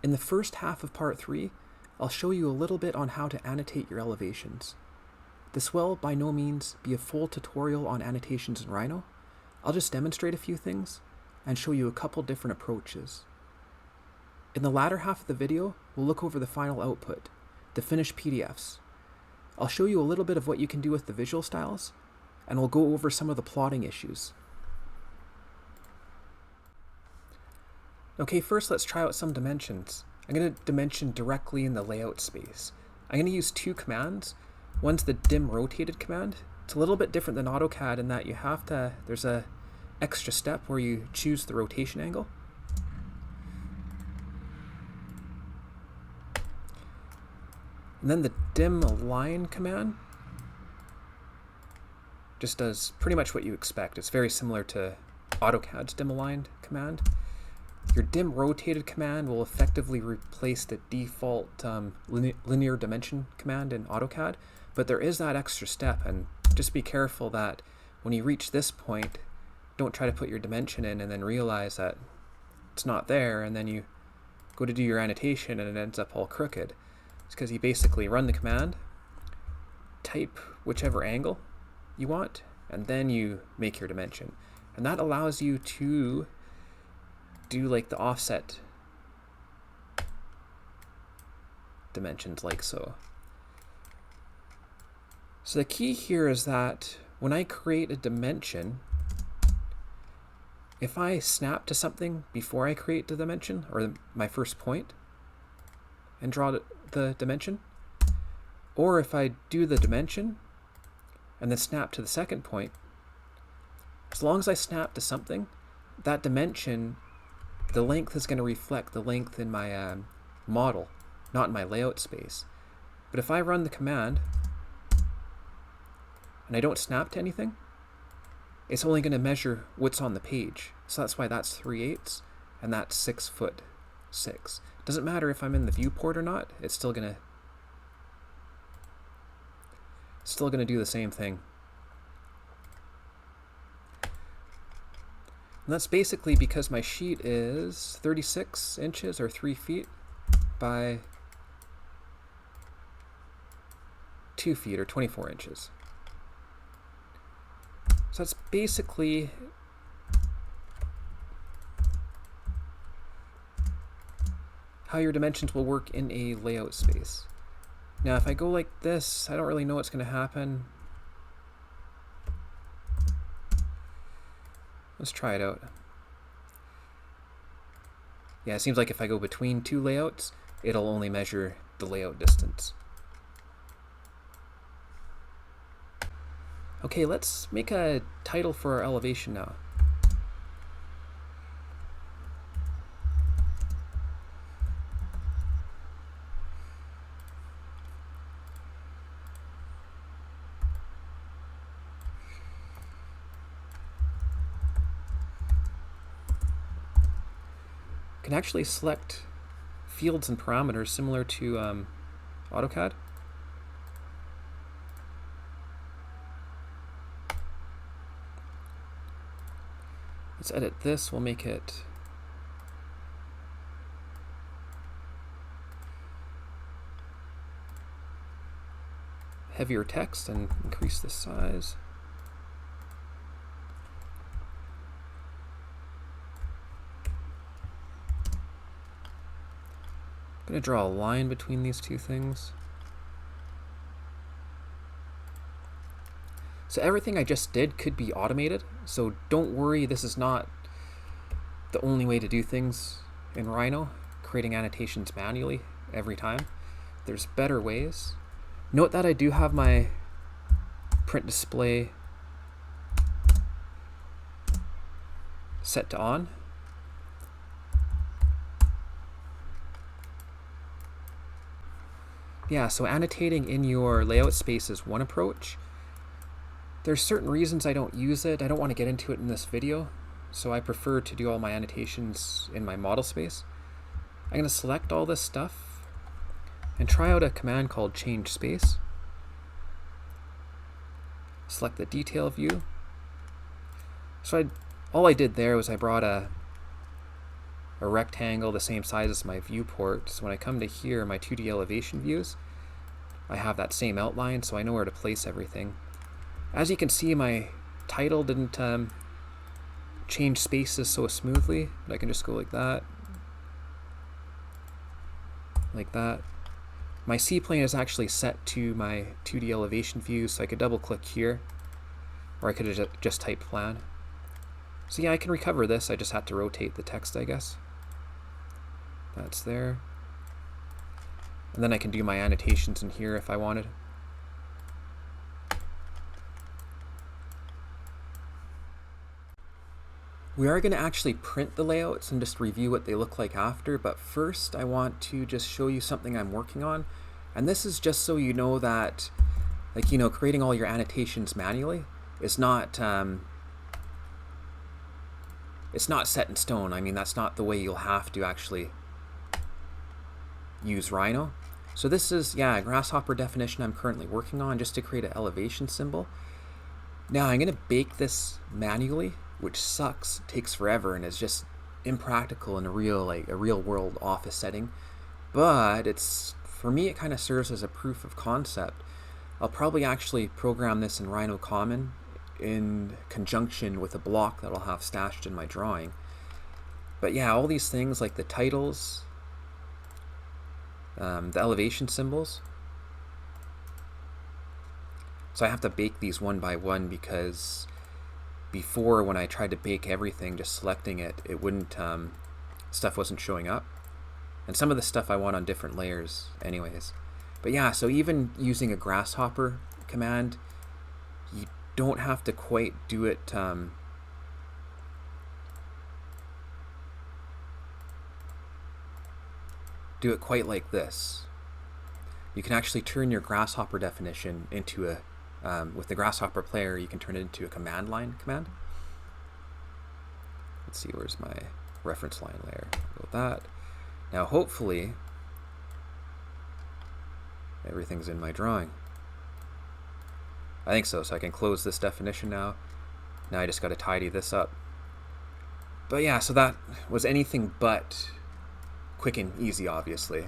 In the first half of part 3, I'll show you a little bit on how to annotate your elevations. This will by no means be a full tutorial on annotations in Rhino. I'll just demonstrate a few things and show you a couple different approaches. In the latter half of the video, we'll look over the final output, the finished PDFs. I'll show you a little bit of what you can do with the visual styles, and we'll go over some of the plotting issues. Okay, first let's try out some dimensions. I'm going to dimension directly in the layout space. I'm going to use two commands. One's the dim rotated command. It's a little bit different than AutoCAD in that there's a extra step where you choose the rotation angle. And then the dim align command just does pretty much what you expect. It's very similar to AutoCAD's dim aligned command. Your dim rotated command will effectively replace the default linear dimension command in AutoCAD, but there is that extra step, and just be careful that when you reach this point, don't try to put your dimension in and then realize that it's not there, and then you go to do your annotation and it ends up all crooked. It's because you basically run the command, type whichever angle you want, and then you make your dimension. And that allows you to do like the offset dimensions like so. So the key here is that when I create a dimension, if I snap to something before I create the dimension, or my first point, and draw the dimension, or if I do the dimension and then snap to the second point, as long as I snap to something, that dimension, the length is going to reflect the length in my model, not in my layout space. But if I run the command and I don't snap to anything, it's only going to measure what's on the page. So that's why that's 3/8 and that's 6'6". Doesn't matter if I'm in the viewport or not, it's still going to do the same thing. And that's basically because my sheet is 36 inches or 3 feet by 2 feet or 24 inches. So that's basically how your dimensions will work in a layout space. Now if I go like this, I don't really know what's going to happen. Let's try it out. Yeah, it seems like if I go between two layouts, it'll only measure the layout distance. Okay, let's make a title for our elevation now. Can actually select fields and parameters similar to AutoCAD. Let's edit this. We'll make it heavier text and increase the size. I'm going to draw a line between these two things. So everything I just did could be automated, so don't worry, this is not the only way to do things in Rhino, creating annotations manually every time. There's better ways. Note that I do have my print display set to on. Yeah, so annotating in your layout space is one approach. There's certain reasons I don't use it. I don't want to get into it in this video, so I prefer to do all my annotations in my model space. I'm going to select all this stuff and try out a command called change space. Select the detail view. So all I did there was I brought a a rectangle the same size as my viewport. So when I come to here, my 2D elevation views, I have that same outline, so I know where to place everything. As you can see, my title didn't change spaces so smoothly, but I can just go like that. Like that. My C-plane is actually set to my 2D elevation view, so I could double click here, or I could have just typed plan. So yeah, I can recover this. I just had to rotate the text, I guess. That's there. And then I can do my annotations in here if I wanted. We are going to actually print the layouts and just review what they look like after, but first I want to just show you something I'm working on. And this is just so you know that, like, you know, creating all your annotations manually is not it's not set in stone. I mean, that's not the way you'll have to actually use Rhino. So this is, yeah, a Grasshopper definition I'm currently working on just to create an elevation symbol. Now I'm going to bake this manually, which sucks, takes forever, and is just impractical in a real world office setting. But it's, for me, it kind of serves as a proof of concept. I'll probably actually program this in Rhino Common in conjunction with a block that I'll have stashed in my drawing. But yeah, all these things like the titles, the elevation symbols. So I have to bake these one by one because before, when I tried to bake everything, just selecting it, it wouldn't, stuff wasn't showing up. And some of the stuff I want on different layers anyways. But yeah, so even using a Grasshopper command, you don't have to quite do it quite like this. You can actually turn your Grasshopper definition into a with the Grasshopper player, you can turn it into a command line command. Let's see, where's my reference line layer? Go with that. Now hopefully everything's in my drawing. I think so, so I can close this definition now. Now I just got to tidy this up. But yeah, so that was anything but quick and easy, obviously.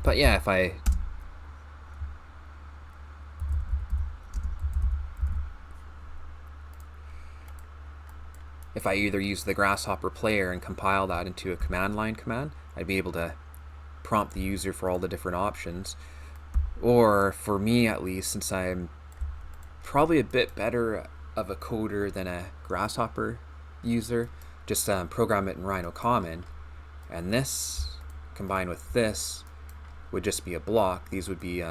But yeah, if I either use the Grasshopper player and compile that into a command line command, I'd be able to prompt the user for all the different options. Or for me at least, since I'm probably a bit better of a coder than a Grasshopper user, just program it in Rhino Common, and this combined with this would just be a block. These would be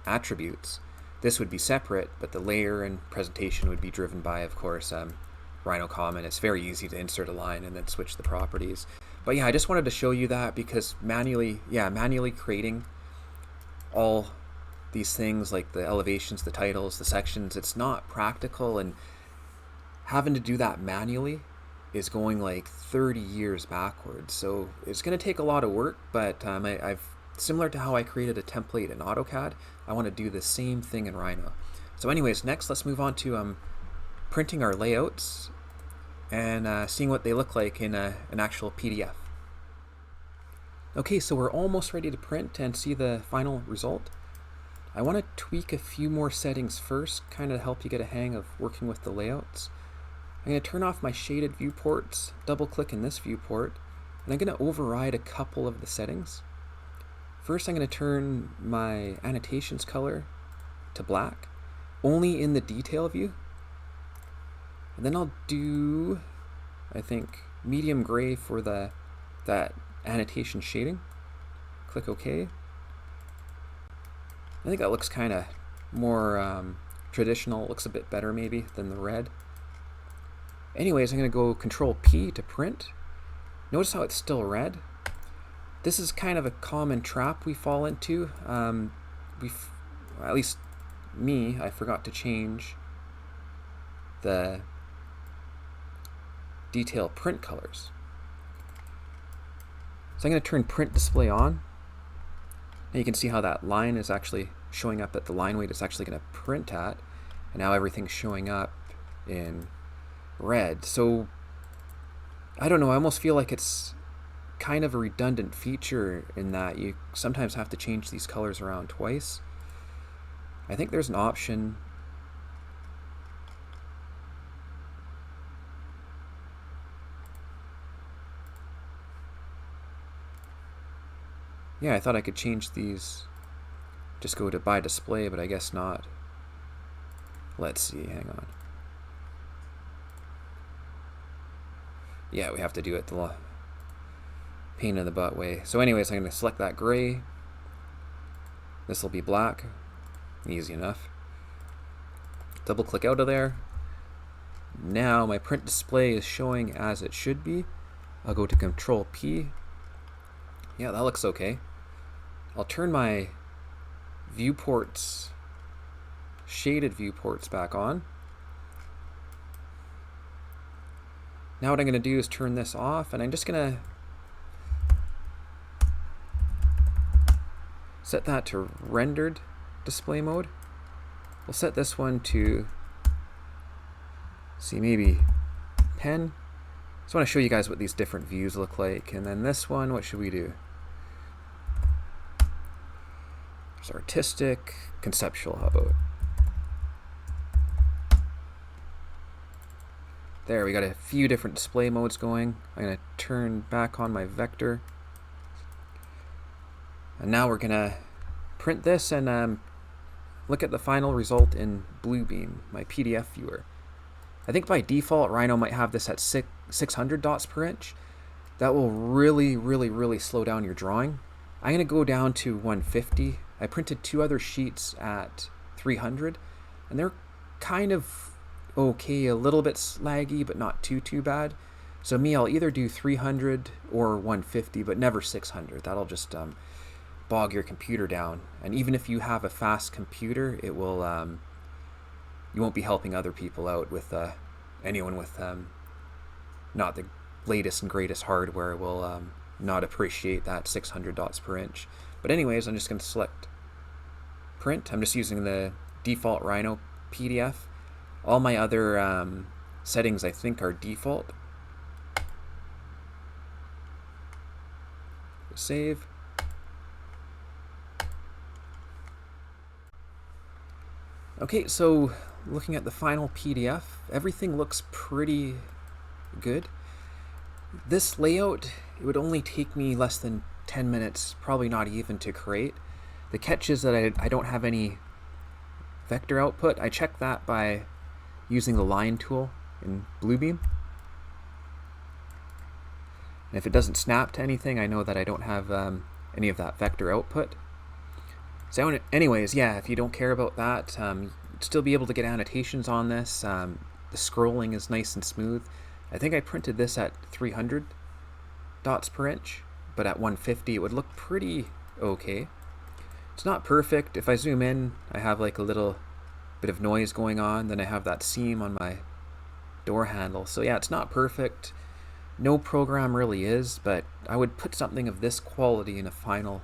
attributes. This would be separate, but the layer and presentation would be driven by, of course, Rhino Common. It's very easy to insert a line and then switch the properties. But yeah, I just wanted to show you that because manually creating all these things like the elevations, the titles, the sections, it's not practical, and having to do that manually is going like 30 years backwards. So it's going to take a lot of work, but I've similar to how I created a template in AutoCAD, I want to do the same thing in Rhino. So anyways, next let's move on to printing our layouts and seeing what they look like in an actual PDF. Okay, so we're almost ready to print and see the final result. I want to tweak a few more settings first, kind of help you get a hang of working with the layouts. I'm going to turn off my shaded viewports, double click in this viewport, and I'm going to override a couple of the settings. First, I'm going to turn my annotations color to black, only in the detail view. And then I'll do, I think, medium gray for that annotation shading. Click OK. I think that looks kind of more traditional. It looks a bit better maybe than the red. Anyways, I'm going to go Control P to print. Notice how it's still red. This is kind of a common trap we fall into. At least me, I forgot to change the detail print colors. So I'm going to turn print display on. And you can see how that line is actually showing up at the line weight it's actually going to print at. And now everything's showing up in red. So I don't know, I almost feel like it's kind of a redundant feature in that you sometimes have to change these colors around twice. I think there's an option. Yeah, I thought I could change these, just go to by display, but I guess not. Let's see, hang on. Yeah, we have to do it the pain in the butt way. So anyways, I'm going to select that gray. This will be black. Easy enough. Double click out of there. Now my print display is showing as it should be. I'll go to Control P. Yeah, that looks okay. I'll turn my viewports, shaded viewports, back on. Now what I'm going to do is turn this off, and I'm just going to set that to rendered display mode. We'll set this one to, see, maybe pen. Just want to show you guys what these different views look like. And then this one, what should we do? There's artistic, conceptual, how about? There, we got a few different display modes going. I'm going to turn back on my vector. And now we're going to print this and look at the final result in Bluebeam, my PDF viewer. I think by default, Rhino might have this at 600 dots per inch. That will really slow down your drawing. I'm going to go down to 150. I printed two other sheets at 300, and they're kind of okay, a little bit laggy, but not too bad. So me, I'll either do 300 or 150, but never 600. That'll just bog your computer down. And even if you have a fast computer, it will you won't be helping other people out with anyone with not the latest and greatest hardware will not appreciate that 600 dots per inch. But anyways, I'm just going to select print. I'm just using the default Rhino PDF. All my other settings I think are default. Save. Okay, so looking at the final PDF, everything looks pretty good. This layout, it would only take me less than 10 minutes, probably not even, to create. The catch is that I don't have any vector output. I checked that by using the line tool in Bluebeam. And if it doesn't snap to anything, I know that I don't have any of that vector output. So anyways, yeah, if you don't care about that, you'd still be able to get annotations on this. The scrolling is nice and smooth. I think I printed this at 300 dots per inch, but at 150 it would look pretty okay. It's not perfect. If I zoom in, I have like a little bit of noise going on. Then I have that seam on my door handle. So yeah, it's not perfect. No program really is, but I would put something of this quality in a final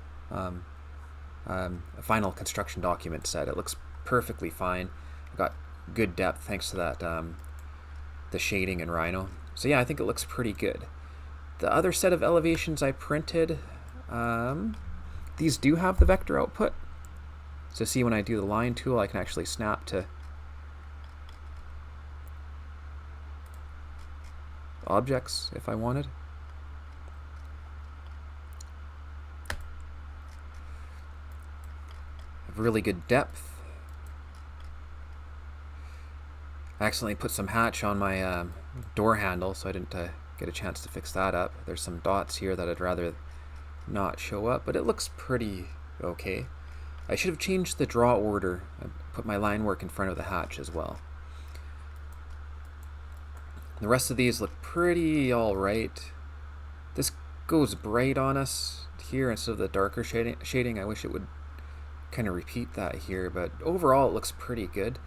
construction document set. It looks perfectly fine. I got good depth thanks to that the shading in Rhino. So yeah, I think it looks pretty good. The other set of elevations I printed, these do have the vector output. So see, when I do the line tool, I can actually snap to objects if I wanted. Have really good depth. I accidentally put some hatch on my door handle, so I didn't get a chance to fix that up. There's some dots here that I'd rather not show up, but it looks pretty okay. I should have changed the draw order. I put my line work in front of the hatch as well. The rest of these look pretty alright. This goes bright on us here instead of the darker shading. I wish it would kind of repeat that here, but overall it looks pretty good.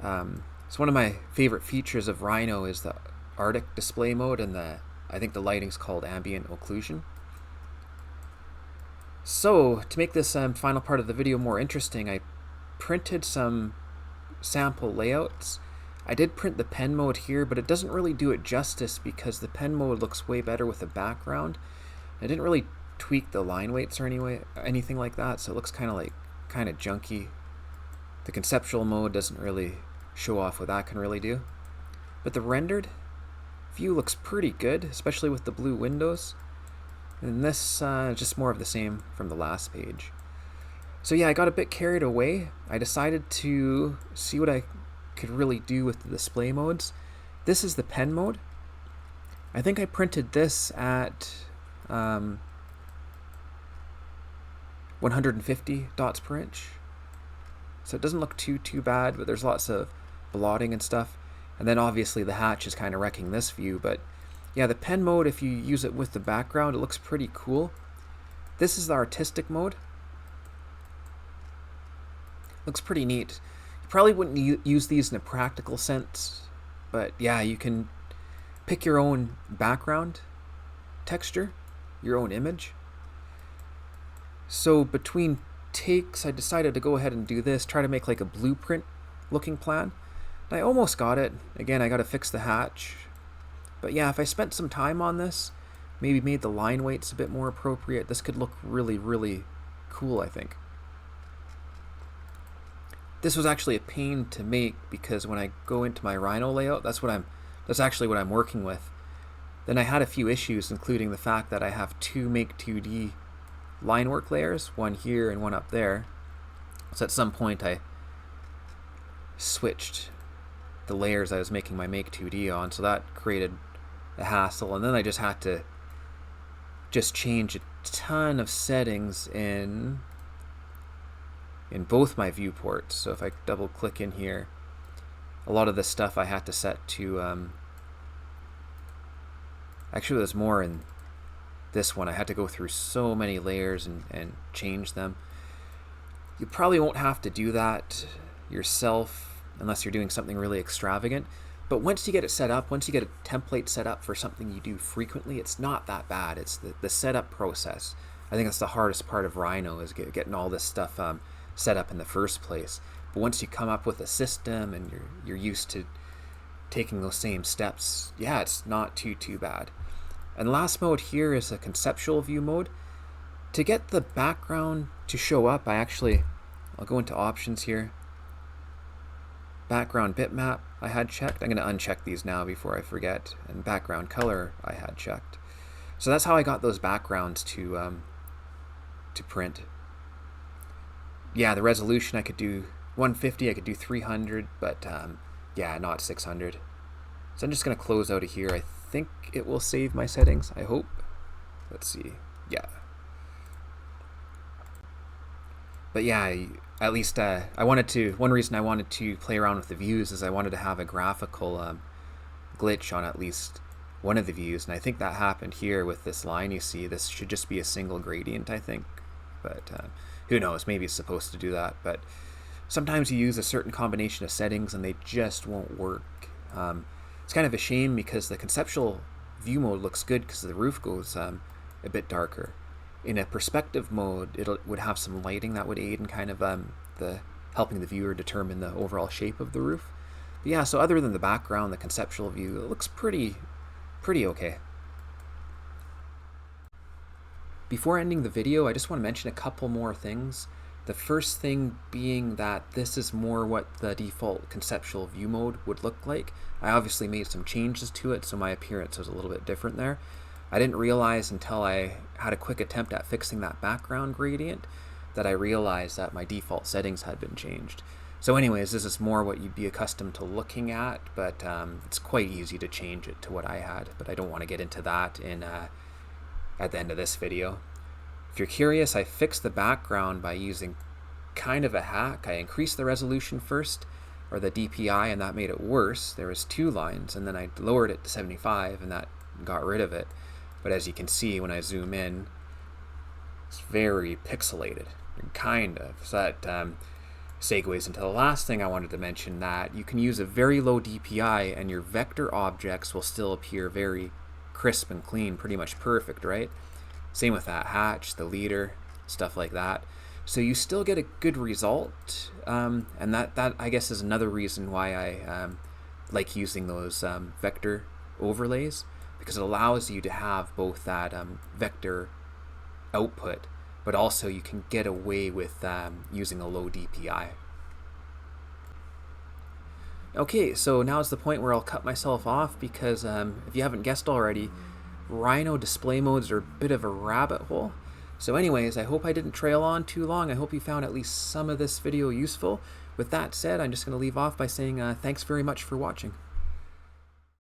So one of my favorite features of Rhino is the Arctic display mode, and I think the lighting's called ambient occlusion. So to make this final part of the video more interesting, I printed some sample layouts. I did print the pen mode here, but it doesn't really do it justice because the pen mode looks way better with the background. I didn't really tweak the line weights or anything like that, so it looks kind of junky. The conceptual mode doesn't really show off what that can really do. But the rendered view looks pretty good, especially with the blue windows. And this just more of the same from the last page. So yeah, I got a bit carried away. I decided to see what I could really do with the display modes. This is the pen mode. I think I printed this at 150 dots per inch. So it doesn't look too bad, but there's lots of blotting and stuff. And then obviously the hatch is kind of wrecking this view, but yeah, the pen mode, if you use it with the background, it looks pretty cool. This is the artistic mode. Looks pretty neat. You probably wouldn't use these in a practical sense, but yeah, you can pick your own background texture, your own image. So between takes, I decided to go ahead and do this, try to make like a blueprint looking plan. And I almost got it. Again, I got to fix the hatch. But yeah, if I spent some time on this, maybe made the line weights a bit more appropriate, this could look really, really cool, I think. This was actually a pain to make because when I go into my Rhino layout, that's actually what I'm working with. Then I had a few issues, including the fact that I have two Make 2D line work layers, one here and one up there. So at some point I switched the layers I was making my Make 2D on, so that created a hassle. And then I just had to change a ton of settings in both my viewports. So if I double click in here, a lot of this stuff I had to set to actually there's more in this one. I had to go through so many layers and change them. You probably won't have to do that yourself unless you're doing something really extravagant. But once you get it set up, once you get a template set up for something you do frequently, it's not that bad. It's the setup process. I think that's the hardest part of Rhino, is getting all this stuff set up in the first place. But once you come up with a system and you're used to taking those same steps, yeah, it's not too bad. And last mode here is a conceptual view mode. To get the background to show up, I'll go into options here. Background bitmap I had checked. I'm going to uncheck these now before I forget. And background color I had checked. So that's how I got those backgrounds to print. Yeah, the resolution I could do 150, I could do 300, but yeah, not 600. So I'm just going to close out of here. I think it will save my settings, I hope. Let's see. Yeah. But yeah, at least one reason I wanted to play around with the views is I wanted to have a graphical glitch on at least one of the views, and I think that happened here with this line you see. This should just be a single gradient, I think, but who knows, maybe it's supposed to do that. But sometimes you use a certain combination of settings and they just won't work. It's kind of a shame because the conceptual view mode looks good because the roof goes a bit darker. In a perspective mode, it would have some lighting that would aid in kind of the helping the viewer determine the overall shape of the roof. But yeah, so other than the background, the conceptual view, it looks pretty okay. Before ending the video, I just want to mention a couple more things. The first thing being that this is more what the default conceptual view mode would look like. I obviously made some changes to it, so my appearance was a little bit different there. I didn't realize until I had a quick attempt at fixing that background gradient that I realized that my default settings had been changed. So anyways, this is more what you'd be accustomed to looking at, but it's quite easy to change it to what I had, but I don't want to get into that at the end of this video. If you're curious, I fixed the background by using kind of a hack. I increased the resolution first, or the DPI, and that made it worse. There was 2 lines, and then I lowered it to 75, and that got rid of it. But as you can see, when I zoom in, it's very pixelated, kind of. So that segues into the last thing I wanted to mention, that you can use a very low DPI and your vector objects will still appear very crisp and clean, pretty much perfect, right? Same with that hatch, the leader, stuff like that. So you still get a good result, and that I guess is another reason why I like using those vector overlays, because it allows you to have both that vector output, but also you can get away with using a low DPI. Okay, so now is the point where I'll cut myself off, because if you haven't guessed already, Rhino display modes are a bit of a rabbit hole. So anyways, I hope I didn't trail on too long. I hope you found at least some of this video useful. With that said, I'm just going to leave off by saying thanks very much for watching.